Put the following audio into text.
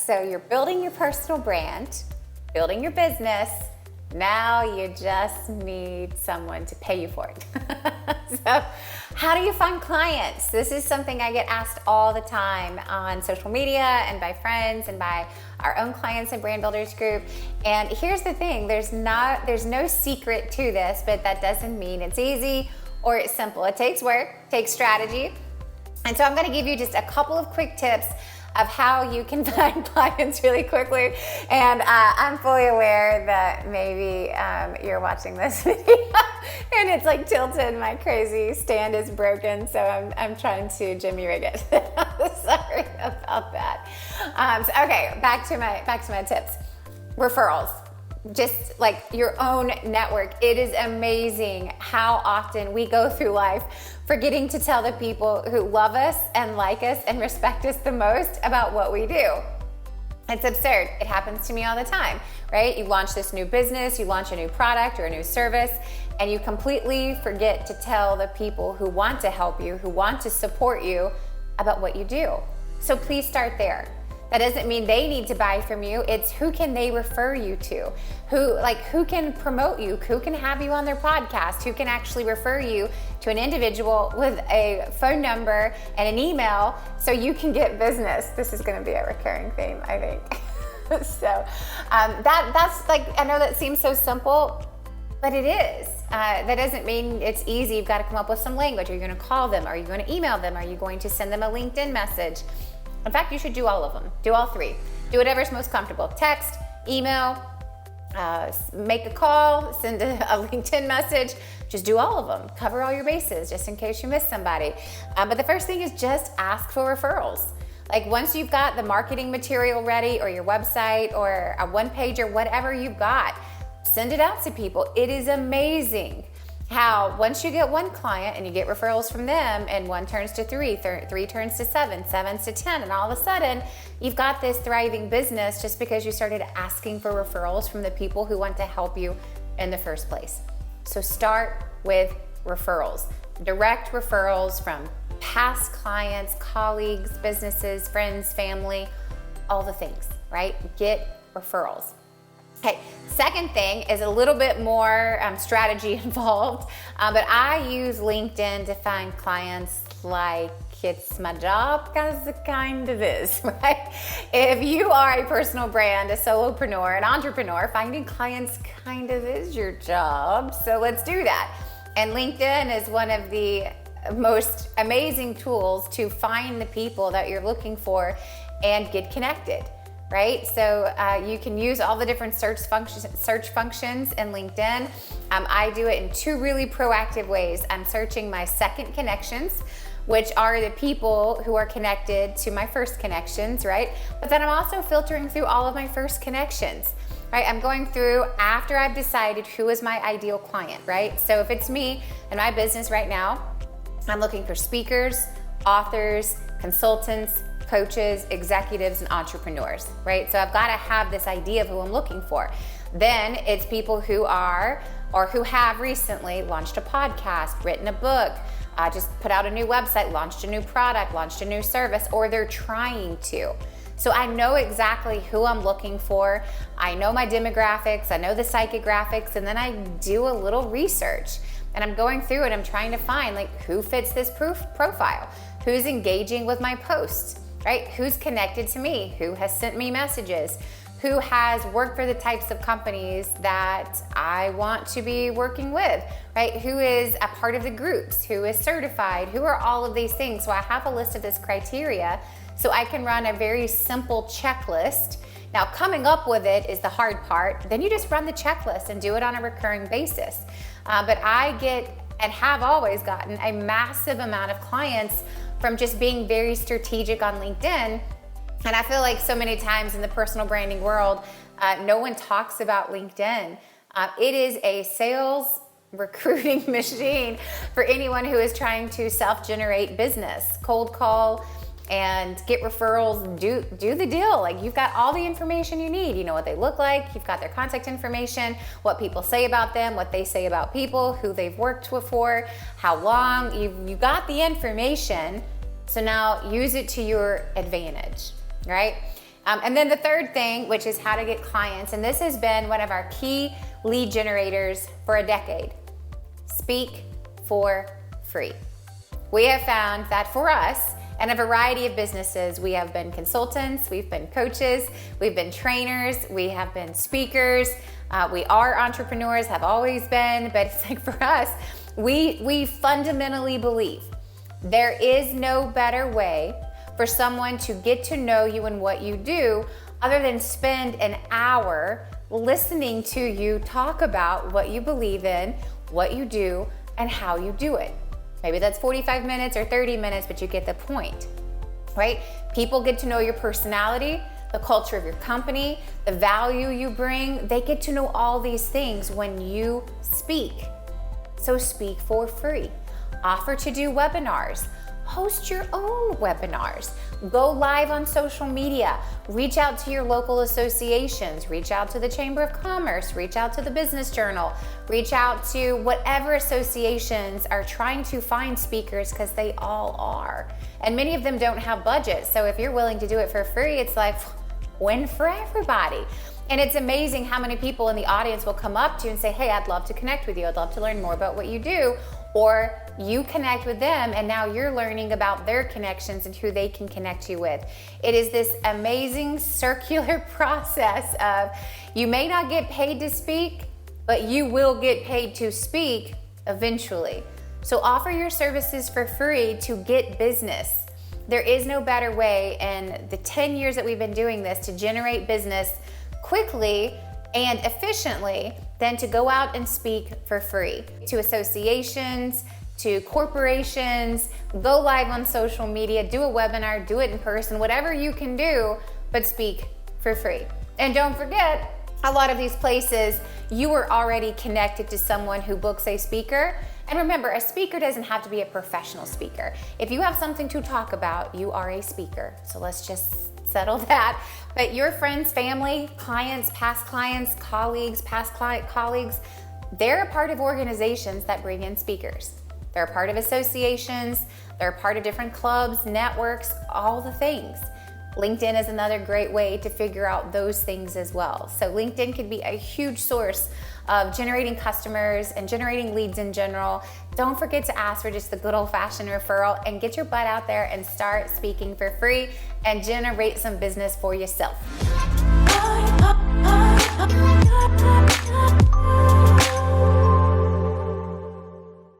So you're building your personal brand, building your business. Now you just need someone to pay you for it. So how do you find clients? This is something I get asked all the time on social media and by friends and by our own clients and brand builders group. And here's the thing, there's no secret to this, but that doesn't mean it's easy or it's simple. It takes work, takes strategy. And so I'm gonna give you just a couple of quick tips of how you can find clients really quickly. And I'm fully aware that maybe you're watching this video and it's like tilted, my crazy stand is broken, so I'm trying to Jimmy rig it. Sorry about that. Okay, back to my tips. Referrals. Just like your own network. It is amazing how often we go through life forgetting to tell the people who love us and like us and respect us the most about what we do. It's absurd. It happens to me all the time, right? You launch this new business, you launch a new product or a new service, and you completely forget to tell the people who want to help you, who want to support you about what you do. So please start there. That doesn't mean they need to buy from you. It's who can they refer you to? Who can promote you? Who can have you on their podcast? Who can actually refer you to an individual with a phone number and an email so you can get business? This is gonna be a recurring theme, I think. So that's like, I know that seems so simple, but it is. That doesn't mean it's easy. You've got to come up with some language. Are you gonna call them? Are you gonna email them? Are you going to send them a LinkedIn message? In fact, you should do all of them. Do all three. Do whatever's most comfortable. Text, email, make a call, send a LinkedIn message. Just do all of them. Cover all your bases just in case you miss somebody. But the first thing is just ask for referrals. Like once you've got the marketing material ready or your website or a one page or whatever you've got, send it out to people. It is amazing how once you get one client and you get referrals from them and one turns to three turns to seven to 10, and all of a sudden you've got this thriving business just because you started asking for referrals from the people who want to help you in the first place. So start with referrals, direct referrals from past clients, colleagues, businesses, friends, family, all the things, right? Get referrals. Okay, second thing is a little bit more strategy involved, but I use LinkedIn to find clients like it's my job, because it kind of is, right? If you are a personal brand, a solopreneur, an entrepreneur, finding clients kind of is your job, so let's do that. And LinkedIn is one of the most amazing tools to find the people that you're looking for and get connected. Right? So you can use all the different search functions in LinkedIn. I do it in two really proactive ways. I'm searching my second connections, which are the people who are connected to my first connections, right? But then I'm also filtering through all of my first connections, right? I'm going through after I've decided who is my ideal client, right? So if it's me and my business right now, I'm looking for speakers, authors, consultants, coaches, executives, and entrepreneurs, right? So I've got to have this idea of who I'm looking for. Then it's people who are or who have recently launched a podcast, written a book, just put out a new website, launched a new product, launched a new service, or they're trying to. So I know exactly who I'm looking for. I know my demographics, I know the psychographics, and then I do a little research. And I'm going through it, I'm trying to find like who fits this profile, who's engaging with my posts, right? Who's connected to me? Who has sent me messages? Who has worked for the types of companies that I want to be working with, right? Who is a part of the groups? Who is certified? Who are all of these things? So I have a list of this criteria so I can run a very simple checklist. Now, coming up with it is the hard part. Then you just run the checklist and do it on a recurring basis. But I get and have always gotten a massive amount of clients from just being very strategic on LinkedIn. And I feel like so many times in the personal branding world, no one talks about LinkedIn. It is a sales recruiting machine for anyone who is trying to self-generate business, cold call, and get referrals, do the deal. Like you've got all the information you need. You know what they look like, you've got their contact information, what people say about them, what they say about people, who they've worked with for, how long, you got the information. So now use it to your advantage, right? And then the third thing, which is how to get clients, and this has been one of our key lead generators for a decade. Speak for free. We have found that for us and a variety of businesses, we have been consultants, we've been coaches, we've been trainers, we have been speakers, we are entrepreneurs, have always been, but it's like for us, we fundamentally believe there is no better way for someone to get to know you and what you do other than spend an hour listening to you talk about what you believe in, what you do, and how you do it. Maybe that's 45 minutes or 30 minutes, but you get the point, right? People get to know your personality, the culture of your company, the value you bring. They get to know all these things when you speak. So speak for free. Offer to do webinars. Host your own webinars. Go live on social media. Reach out to your local associations. Reach out to the Chamber of Commerce. Reach out to the Business Journal. Reach out to whatever associations are trying to find speakers, because they all are. And many of them don't have budgets. So if you're willing to do it for free, it's like win for everybody. And it's amazing how many people in the audience will come up to you and say, hey, I'd love to connect with you. I'd love to learn more about what you do. Or you connect with them and now you're learning about their connections and who they can connect you with. It is this amazing circular process of you may not get paid to speak, but you will get paid to speak eventually. So offer your services for free to get business. There is no better way in the 10 years that we've been doing this to generate business quickly and efficiently than to go out and speak for free to associations, to corporations, go live on social media, do a webinar, do it in person, whatever you can do, but speak for free. And don't forget, a lot of these places, you are already connected to someone who books a speaker. And remember, a speaker doesn't have to be a professional speaker. If you have something to talk about, you are a speaker. So let's just settle that. But your friends, family, clients, past clients, colleagues, past colleagues, they're a part of organizations that bring in speakers. They're a part of associations, they're a part of different clubs, networks, all the things. LinkedIn is another great way to figure out those things as well. So LinkedIn can be a huge source of generating customers and generating leads in general. Don't forget to ask for just the good old-fashioned referral and get your butt out there and start speaking for free and generate some business for yourself.